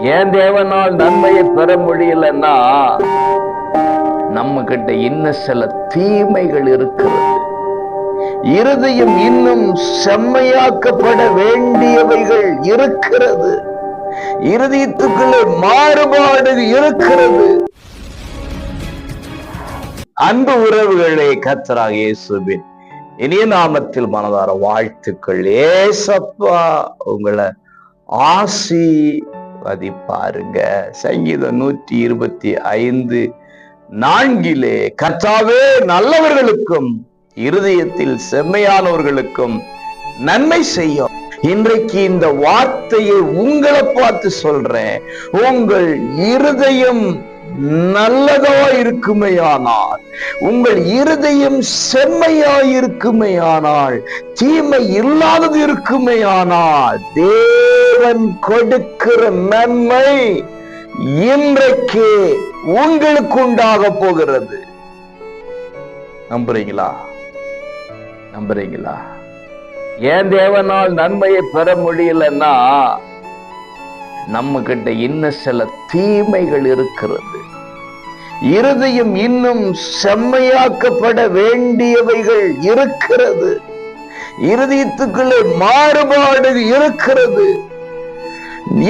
ஏன் தேவனால் நன்மையை பெற முடியலன்னா நம்ம கிட்ட இன்னும் சில தீமைகள் இருக்கிறது. இருதயம் இன்னும் செம்மையாக்கப்பட வேண்டியவைகள் இருக்கிறது. இருதயத்துக்குள்ளே மாறுபாடு இருக்கிறது. அன்பு உறவுகளே, கர்த்தராகிய இயேசுவின் இனிய நாமத்தில் மனதார வாழ்த்துக்கள். ஏசப்பா உங்களை ஆசீர்வதிப்பாருங்க. சங்கீதம் 125:4 கர்த்தாவே நல்லவர்களுக்கும் இருதயத்தில் செம்மையானவர்களுக்கும் நன்மை செய்யும். இன்றைக்கு இந்த வார்த்தையை உங்களை பார்த்து சொல்றேன். உங்கள் இருதயம் நல்லதா இருக்குமையானால், உங்கள் இருதயம் செம்மையா இருக்குமையானால், தீமை இல்லாதது இருக்குமையானால், தேவன் கொடுக்கிற நன்மை இன்றைக்கு உங்களுக்கு உண்டாக போகிறது. நம்புறீங்களா? நம்புறீங்களா? ஏன் தேவனால் நன்மையை பெற முடியலன்னா நம்ம கிட்ட இன்னும் சில தீமைகள் இருக்கிறது. இருதயம் இன்னும் செம்மையாக்கப்பட வேண்டியவைகள் இருக்கிறது. இருதயத்துக்குள்ளே மாறுபாடு இருக்கிறது.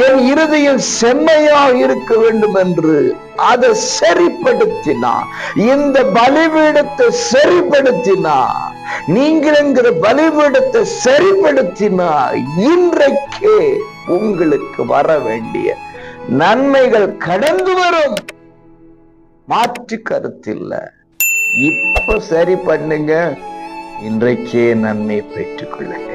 என் இருதயம் செம்மையா இருக்க வேண்டும் என்று அதை சரிப்படுத்தினா, இந்த பலிபீடத்தை சரிப்படுத்தினா, நீங்கள் என்கிற பலிபீடத்தை சரிப்படுத்தினா, இன்றைக்கே உங்களுக்கு வர வேண்டிய நன்மைகள் கடந்து வரும். மாற்று கருத்தில்ல. இப்ப சரி பண்ணுங்க, இன்றைக்கே நன்மை பெற்றுக் கொள்ளுங்க.